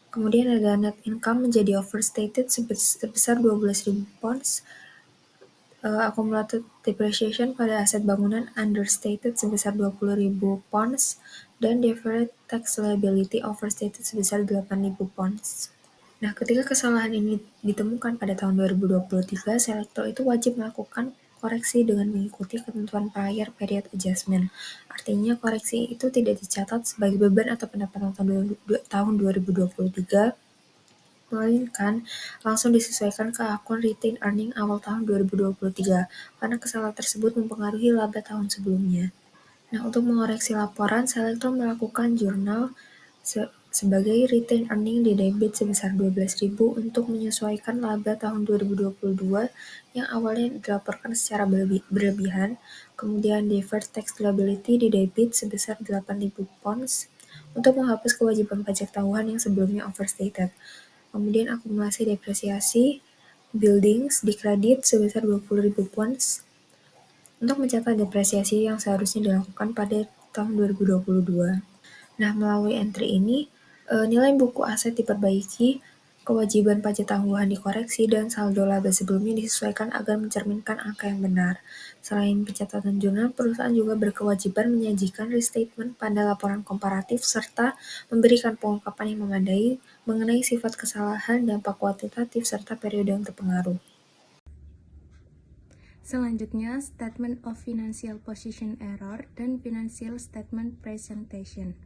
Kemudian ada net income menjadi overstated sebesar 12.000 pounds. Accumulated depreciation pada aset bangunan understated sebesar 20.000 pounds, dan deferred tax liability overstated sebesar 8.000 pounds. Nah, ketika kesalahan ini ditemukan pada tahun 2023, Selektro itu wajib melakukan koreksi dengan mengikuti ketentuan prior period adjustment. Artinya, koreksi itu tidak dicatat sebagai beban atau pendapatan tahun 2023, melainkan langsung disesuaikan ke akun retained earning awal tahun 2023, karena kesalahan tersebut mempengaruhi laba tahun sebelumnya. Nah, untuk mengoreksi laporan, Selektro melakukan jurnal sebagai retained earning di debit sebesar 12.000 untuk menyesuaikan laba tahun 2022 yang awalnya dilaporkan secara berlebihan, kemudian deferred tax liability di debit sebesar 8.000 pounds untuk menghapus kewajiban pajak tangguhan yang sebelumnya overstated. Kemudian akumulasi depresiasi buildings di kredit sebesar 20.000 pounds untuk mencatat depresiasi yang seharusnya dilakukan pada tahun 2022. Nah, melalui entry ini, nilai buku aset diperbaiki, kewajiban pajak tangguhan dikoreksi, dan saldo laba sebelumnya disesuaikan agar mencerminkan angka yang benar. Selain pencatatan jurnal, perusahaan juga berkewajiban menyajikan restatement pada laporan komparatif serta memberikan pengungkapan yang memadai mengenai sifat kesalahan, dampak kuantitatif, serta periode yang terpengaruh. Selanjutnya, Statement of Financial Position Error dan Financial Statement Presentation.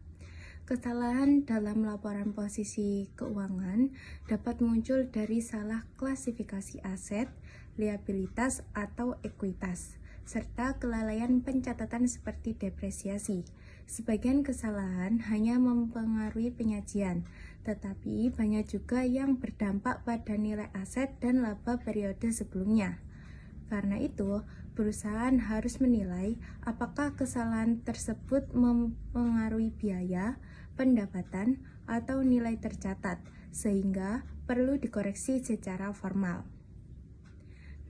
Kesalahan dalam laporan posisi keuangan dapat muncul dari salah klasifikasi aset, liabilitas, atau ekuitas, serta kelalaian pencatatan seperti depresiasi. Sebagian kesalahan hanya mempengaruhi penyajian, tetapi banyak juga yang berdampak pada nilai aset dan laba periode sebelumnya. Karena itu, perusahaan harus menilai apakah kesalahan tersebut mempengaruhi biaya, pendapatan, atau nilai tercatat, sehingga perlu dikoreksi secara formal.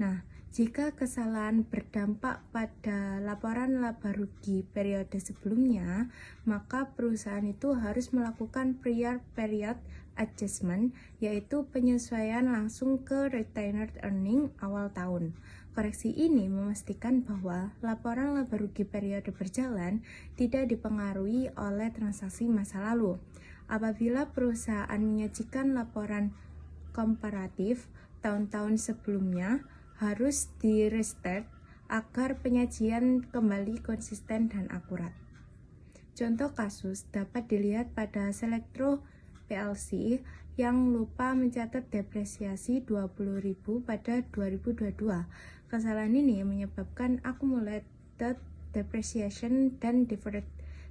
Nah, jika kesalahan berdampak pada laporan laba rugi periode sebelumnya, maka perusahaan itu harus melakukan prior period adjustment, yaitu penyesuaian langsung ke retained earning awal tahun. Koreksi ini memastikan bahwa laporan laba rugi periode berjalan tidak dipengaruhi oleh transaksi masa lalu. Apabila perusahaan menyajikan laporan komparatif tahun-tahun sebelumnya, harus di-restart agar penyajian kembali konsisten dan akurat. Contoh kasus dapat dilihat pada Selectro PLC yang lupa mencatat depresiasi 20.000 pada 2022. Kesalahan ini menyebabkan accumulated depreciation dan deferred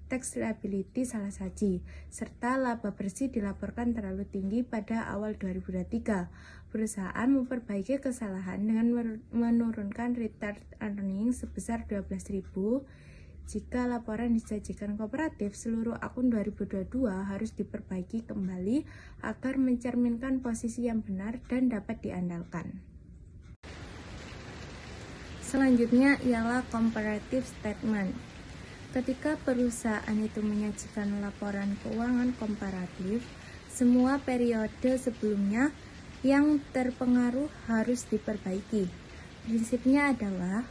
tax liability salah saji, serta laba bersih dilaporkan terlalu tinggi pada awal 2023. Perusahaan memperbaiki kesalahan dengan menurunkan retained earnings sebesar 12.000. Jika laporan disajikan kooperatif, seluruh akun 2022 harus diperbaiki kembali agar mencerminkan posisi yang benar dan dapat diandalkan. Selanjutnya ialah comparative statement. Ketika perusahaan itu menyajikan laporan keuangan komparatif, semua periode sebelumnya yang terpengaruh harus diperbaiki. Prinsipnya adalah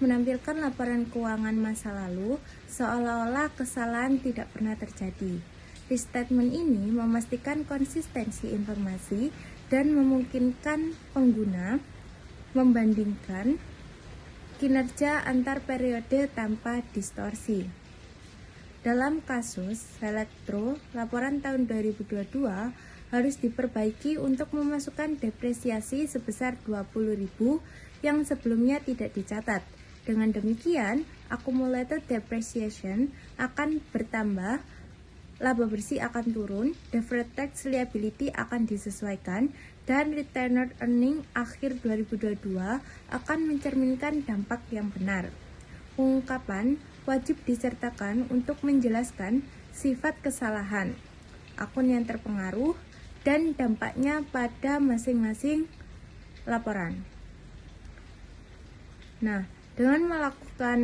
menampilkan laporan keuangan masa lalu seolah-olah kesalahan tidak pernah terjadi. Restatement ini memastikan konsistensi informasi dan memungkinkan pengguna membandingkan kinerja antar periode tanpa distorsi. Dalam kasus Selectro, laporan tahun 2022 harus diperbaiki untuk memasukkan depresiasi sebesar 20.000 yang sebelumnya tidak dicatat. Dengan demikian, accumulated depreciation akan bertambah, laba bersih akan turun, deferred tax liability akan disesuaikan, dan retained earning akhir 2022 akan mencerminkan dampak yang benar. Pengungkapan wajib disertakan untuk menjelaskan sifat kesalahan, akun yang terpengaruh, dan dampaknya pada masing-masing laporan. Nah, dengan melakukan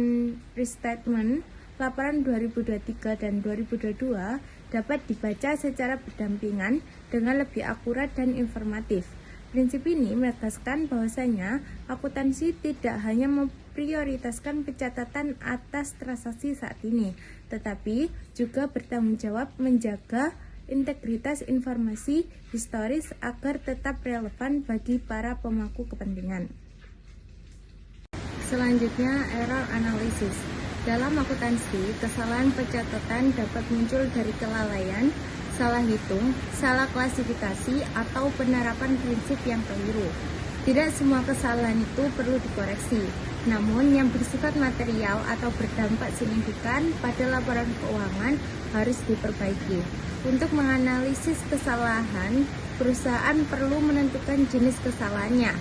restatement, laporan 2023 dan 2022 dapat dibaca secara berdampingan dengan lebih akurat dan informatif. Prinsip ini menegaskan bahwasanya akuntansi tidak hanya memprioritaskan pencatatan atas transaksi saat ini, tetapi juga bertanggung jawab menjaga integritas informasi historis agar tetap relevan bagi para pemangku kepentingan. Selanjutnya, error analysis. Dalam akuntansi, kesalahan pencatatan dapat muncul dari kelalaian, salah hitung, salah klasifikasi, atau penerapan prinsip yang keliru. Tidak semua kesalahan itu perlu dikoreksi, namun yang bersifat material atau berdampak signifikan pada laporan keuangan harus diperbaiki. Untuk menganalisis kesalahan, perusahaan perlu menentukan jenis kesalahannya,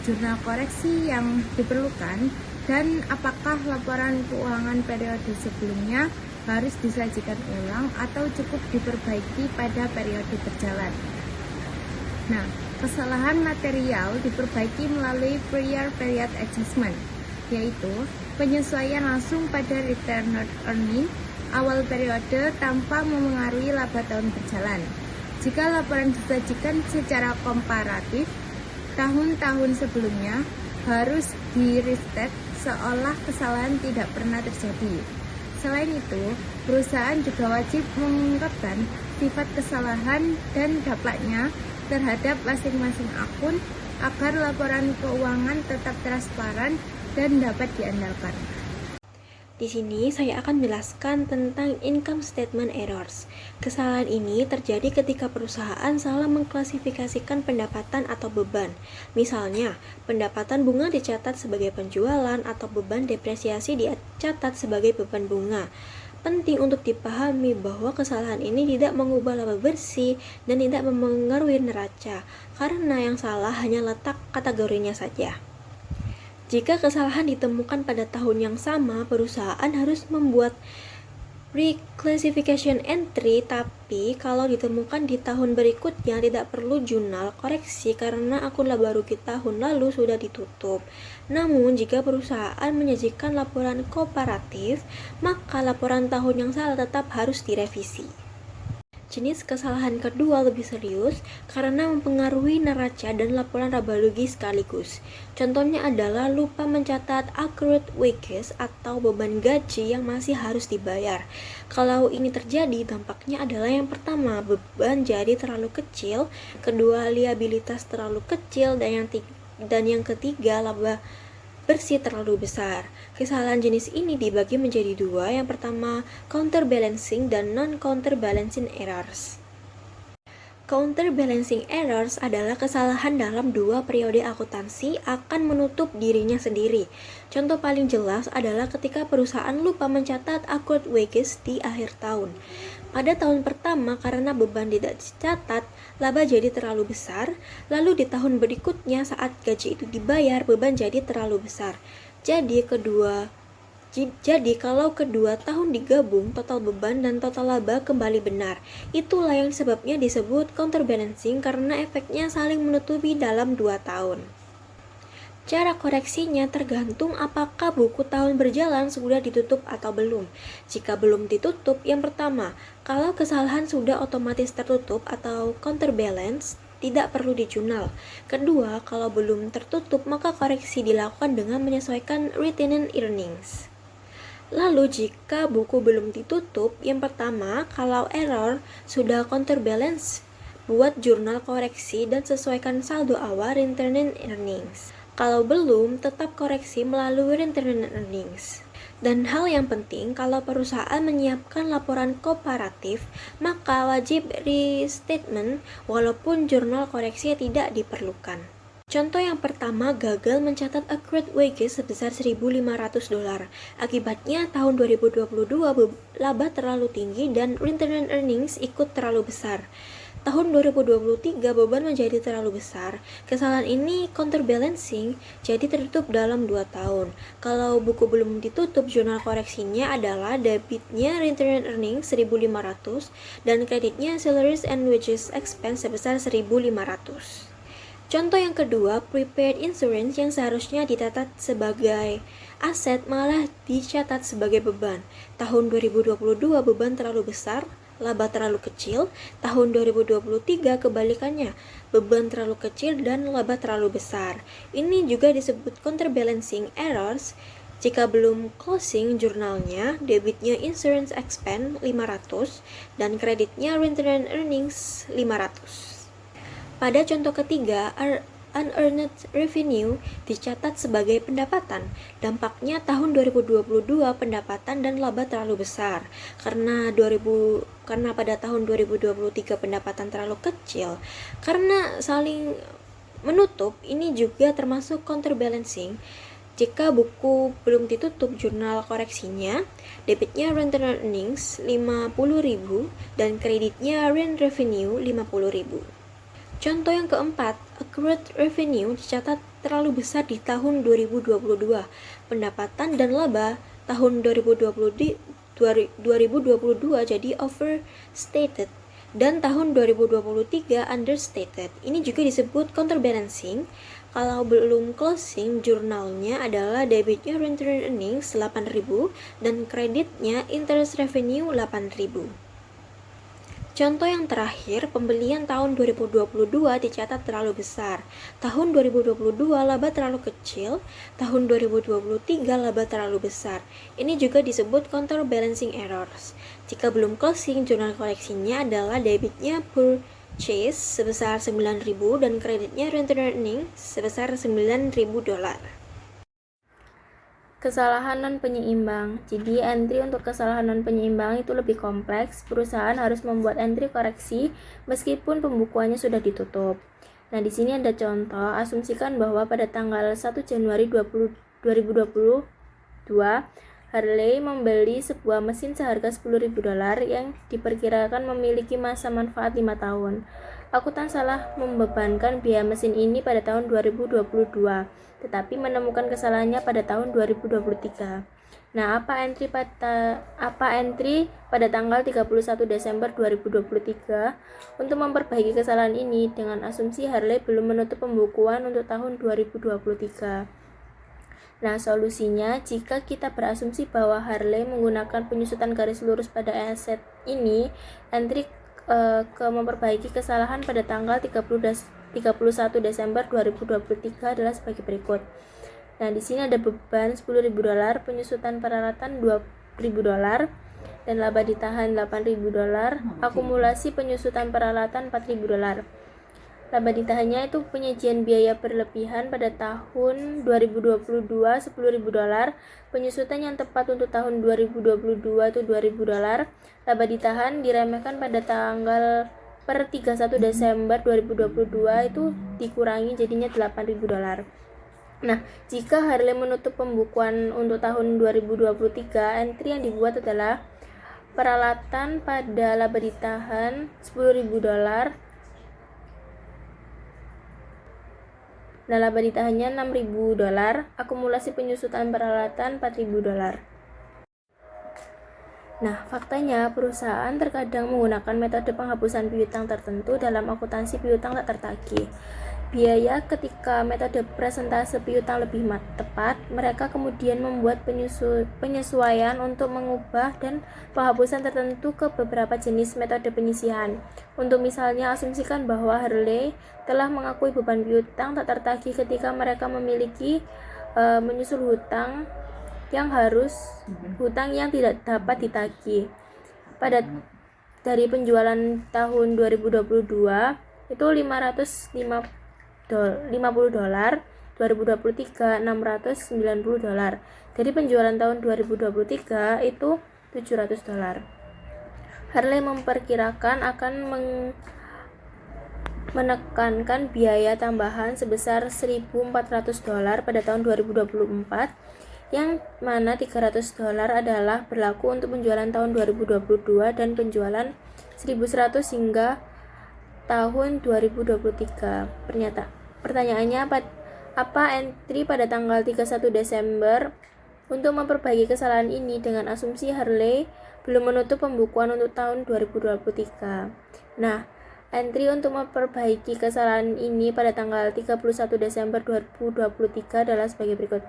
jurnal koreksi yang diperlukan, dan apakah laporan keuangan periode sebelumnya harus disajikan ulang atau cukup diperbaiki pada periode berjalan. Nah, kesalahan material diperbaiki melalui prior period adjustment, yaitu penyesuaian langsung pada retained earning awal periode tanpa memengaruhi laba tahun berjalan. Jika laporan disajikan secara komparatif, tahun-tahun sebelumnya harus di-restate seolah kesalahan tidak pernah terjadi. Selain itu, perusahaan juga wajib mengungkapkan sifat kesalahan dan dampaknya terhadap masing-masing akun agar laporan keuangan tetap transparan dan dapat diandalkan. Di sini saya akan menjelaskan tentang income statement errors. Kesalahan ini terjadi ketika perusahaan salah mengklasifikasikan pendapatan atau beban. Misalnya, pendapatan bunga dicatat sebagai penjualan atau beban depresiasi dicatat sebagai beban bunga. Penting untuk dipahami bahwa kesalahan ini tidak mengubah laba bersih dan tidak mempengaruhi neraca, karena yang salah hanya letak kategorinya saja. Jika kesalahan ditemukan pada tahun yang sama, perusahaan harus membuat reclassification entry, tapi kalau ditemukan di tahun berikutnya tidak perlu jurnal koreksi karena akun laba rugi tahun lalu sudah ditutup. Namun, jika perusahaan menyajikan laporan komparatif, maka laporan tahun yang salah tetap harus direvisi. Jenis kesalahan kedua lebih serius karena mempengaruhi neraca dan laporan laba rugi sekaligus. Contohnya adalah lupa mencatat accrued wages atau beban gaji yang masih harus dibayar. Kalau ini terjadi, dampaknya adalah yang pertama, beban jadi terlalu kecil, kedua, liabilitas terlalu kecil, dan yang ketiga, laba bersih terlalu besar. Kesalahan jenis ini dibagi menjadi dua. Yang pertama, counterbalancing dan non-counterbalancing errors. Counterbalancing errors adalah kesalahan dalam dua periode akuntansi akan menutup dirinya sendiri. Contoh paling jelas adalah ketika perusahaan lupa mencatat accrued wages di akhir tahun. Pada tahun pertama, karena beban tidak dicatat, laba jadi terlalu besar, lalu di tahun berikutnya saat gaji itu dibayar, beban jadi terlalu besar. Jadi kalau kedua tahun digabung, total beban dan total laba kembali benar. Itulah yang sebabnya disebut counterbalancing karena efeknya saling menutupi dalam 2 tahun. Cara koreksinya tergantung apakah buku tahun berjalan sudah ditutup atau belum. Jika belum ditutup, yang pertama, kalau kesalahan sudah otomatis tertutup atau counterbalance, tidak perlu dijurnal. Kedua, kalau belum tertutup, maka koreksi dilakukan dengan menyesuaikan retained earnings. Lalu jika buku belum ditutup, yang pertama, kalau error sudah counterbalance, buat jurnal koreksi dan sesuaikan saldo awal retained earnings. Kalau belum, tetap koreksi melalui retained earnings. Dan hal yang penting, kalau perusahaan menyiapkan laporan komparatif, maka wajib restatement walaupun jurnal koreksi tidak diperlukan. Contoh yang pertama, gagal mencatat accrued wages sebesar $1.500. Akibatnya tahun 2022 laba terlalu tinggi dan retained earnings ikut terlalu besar. Tahun 2023 beban menjadi terlalu besar. Kesalahan ini counterbalancing, jadi tertutup dalam 2 tahun. Kalau buku belum ditutup, jurnal koreksinya adalah debitnya retained earnings 1.500 dan kreditnya salaries and wages expense sebesar 1.500. Contoh yang kedua, prepaid insurance yang seharusnya dicatat sebagai aset malah dicatat sebagai beban. Tahun 2022 beban terlalu besar, laba terlalu kecil. Tahun 2023 kebalikannya, beban terlalu kecil dan laba terlalu besar. Ini juga disebut counterbalancing errors. Jika belum closing jurnalnya, debitnya insurance expense 500 dan kreditnya retained earnings 500. Pada contoh ketiga, unearned revenue dicatat sebagai pendapatan. Dampaknya tahun 2022 pendapatan dan laba terlalu besar. Karena pada tahun 2023 pendapatan terlalu kecil. Karena saling menutup, ini juga termasuk counterbalancing. Jika buku belum ditutup jurnal koreksinya, debitnya retained earnings 50.000 dan kreditnya rent revenue 50.000. Contoh yang keempat, accrued revenue dicatat terlalu besar di tahun 2022. Pendapatan dan laba tahun 2022 jadi overstated dan tahun 2023 understated. Ini juga disebut counterbalancing. Kalau belum closing jurnalnya adalah debitnya retained earnings 8.000 dan kreditnya interest revenue 8.000. Contoh yang terakhir, pembelian tahun 2022 dicatat terlalu besar. Tahun 2022 laba terlalu kecil, tahun 2023 laba terlalu besar. Ini juga disebut counterbalancing errors. Jika belum closing, jurnal koreksinya adalah debitnya purchase sebesar 9.000 dan kreditnya retained earnings sebesar $9.000. Kesalahan non-penyeimbang. Jadi entry untuk kesalahan non-penyeimbang itu lebih kompleks. Perusahaan harus membuat entry koreksi meskipun pembukuannya sudah ditutup. Nah, di sini ada contoh. Asumsikan bahwa pada tanggal 1 Januari 2022 Harley membeli sebuah mesin seharga $10.000 yang diperkirakan memiliki masa manfaat 5 tahun. Akuntan salah membebankan biaya mesin ini pada tahun 2022, tetapi menemukan kesalahannya pada tahun 2023. Nah, apa entry pada tanggal 31 Desember 2023 untuk memperbaiki kesalahan ini dengan asumsi Harley belum menutup pembukuan untuk tahun 2023. Nah, solusinya jika kita berasumsi bahwa Harley menggunakan penyusutan garis lurus pada aset ini, entry memperbaiki kesalahan pada tanggal 31 Desember 2023 adalah sebagai berikut. Nah, di sini ada beban $10.000, penyusutan peralatan $2.000, dan laba ditahan $8.000, akumulasi penyusutan peralatan $4.000. Laba ditahannya itu penyajian biaya berlebihan pada tahun 2022 $10.000, penyusutan yang tepat untuk tahun 2022 itu $2.000. Laba ditahan diremehkan pada tanggal per 31 Desember 2022 itu dikurangi jadinya $8.000. Nah, jika Harley menutup pembukuan untuk tahun 2023, entry yang dibuat adalah peralatan pada laba ditahan $10.000. Nah, laba ditahannya $6.000, akumulasi penyusutan peralatan $4.000. Nah, faktanya perusahaan terkadang menggunakan metode penghapusan piutang tertentu dalam akuntansi piutang tak tertagih. Biaya ketika metode presentase piutang lebih tepat, mereka kemudian membuat penyesuaian untuk mengubah dan penghapusan tertentu ke beberapa jenis metode penyisihan. Untuk misalnya, asumsikan bahwa Harley telah mengakui beban piutang tak tertagih ketika mereka memiliki menyusul hutang yang tidak dapat ditagih. Dari penjualan tahun 2022 itu $550, 2023 $690. Dari penjualan tahun 2023 itu $700. Harley memperkirakan akan menekankan biaya tambahan sebesar $1.400 pada tahun 2024, yang mana $300 adalah berlaku untuk penjualan tahun 2022 dan penjualan 1.100 hingga tahun 2023. Pertanyaannya, apa entry pada tanggal 31 Desember untuk memperbaiki kesalahan ini dengan asumsi Harley belum menutup pembukuan untuk tahun 2023. Nah, entry untuk memperbaiki kesalahan ini pada tanggal 31 Desember 2023 adalah sebagai berikut.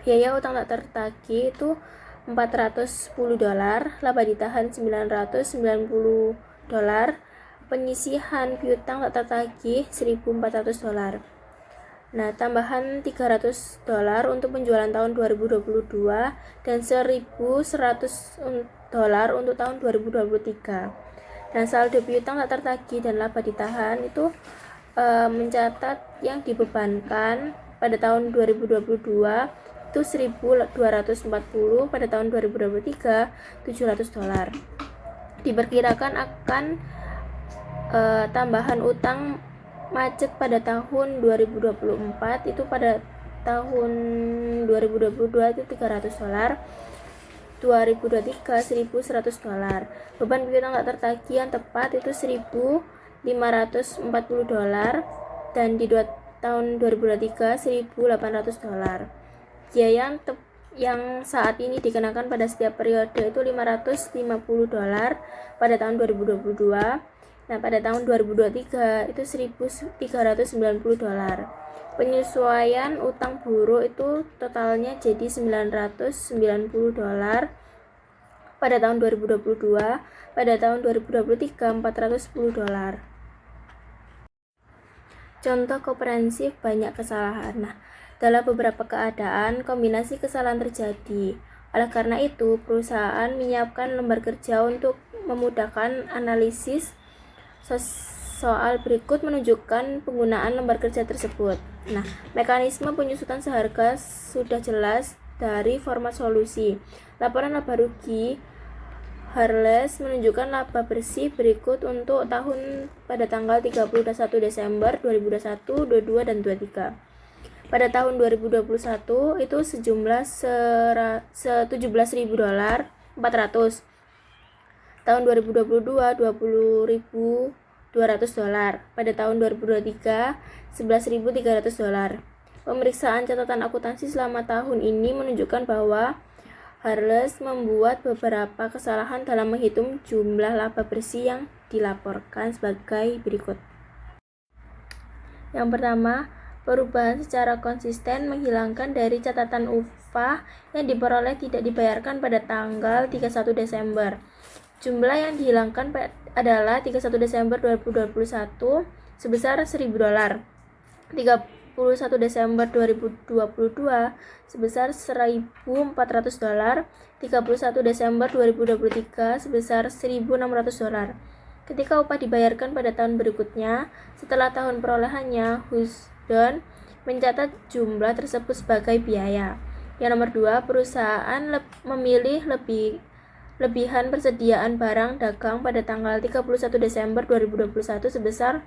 Biaya utang tak tertagih itu $410, laba ditahan $990, penyisihan piutang tak tertagih $1.400. Nah, tambahan $300 untuk penjualan tahun 2022 dan $1.100 untuk tahun 2023. Dan saldo piutang tak tertagih dan laba ditahan itu mencatat yang dibebankan pada tahun 2022 itu $1.240, pada tahun 2023 $700. Diperkirakan akan tambahan utang macet pada tahun 2024 itu pada tahun 2022 itu $300, 2023 $1.100. Beban piutang tak tertagih yang tepat itu $1.540 dan di tahun 2023 $1.800. Biaya yang saat ini dikenakan pada setiap periode itu $550 pada tahun 2022. Nah, pada tahun 2023 itu $1.390. Penyesuaian utang buruh itu totalnya jadi $990 pada tahun 2022, pada tahun 2023 $410. Contoh komprehensif banyak kesalahan. Nah, dalam beberapa keadaan kombinasi kesalahan terjadi. Oleh karena itu, perusahaan menyiapkan lembar kerja untuk memudahkan analisis. Soal berikut menunjukkan penggunaan lembar kerja tersebut. Nah, mekanisme penyusutan seharga sudah jelas dari format solusi. Laporan laba rugi Harley menunjukkan laba bersih berikut untuk tahun pada tanggal 31 Desember 2021, 22 dan 23. Pada tahun 2021 itu sejumlah $17.400. Tahun 2022 $20.200. Pada tahun 2023 $11.300. Pemeriksaan catatan akuntansi selama tahun ini menunjukkan bahwa Harley membuat beberapa kesalahan dalam menghitung jumlah laba bersih yang dilaporkan sebagai berikut. Yang pertama, perubahan secara konsisten menghilangkan dari catatan upah yang diperoleh tidak dibayarkan pada tanggal 31 Desember. Jumlah yang dihilangkan adalah 31 Desember 2021 sebesar $1.000. 31 Desember 2022 sebesar $1.400. 31 Desember 2023 sebesar $1.600. Ketika upah dibayarkan pada tahun berikutnya, setelah tahun perolehannya, Houston mencatat jumlah tersebut sebagai biaya. Yang nomor 2, perusahaan memilih lebihan persediaan barang dagang pada tanggal 31 Desember 2021 sebesar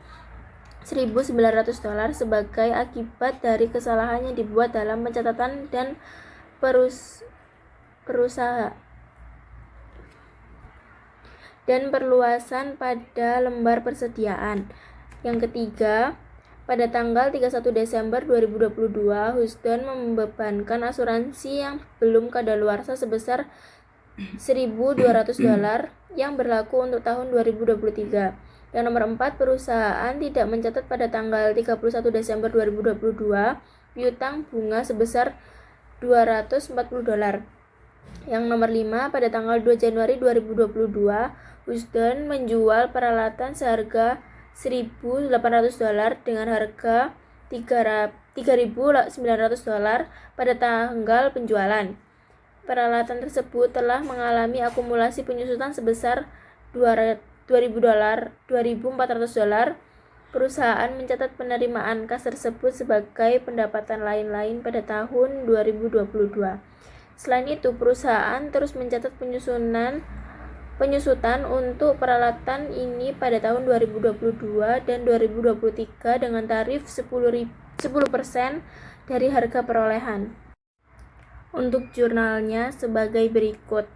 $1.900 sebagai akibat dari kesalahan yang dibuat dalam pencatatan dan perluasan pada lembar persediaan. Yang ketiga, pada tanggal 31 Desember 2022, Houston membebankan asuransi yang belum kadaluarsa sebesar $1.200 yang berlaku untuk tahun 2023. Yang nomor 4, perusahaan tidak mencatat pada tanggal 31 Desember 2022 piutang bunga sebesar $240. Yang nomor 5, pada tanggal 2 Januari 2022, Houston menjual peralatan seharga $1.800 dengan harga $3.900 pada tanggal penjualan. Peralatan tersebut telah mengalami akumulasi penyusutan sebesar $2.400. Perusahaan mencatat penerimaan kas tersebut sebagai pendapatan lain-lain pada tahun 2022. Selain itu, perusahaan terus mencatat penyusutan untuk peralatan ini pada tahun 2022 dan 2023 dengan tarif 10% dari harga perolehan. Untuk jurnalnya sebagai berikut.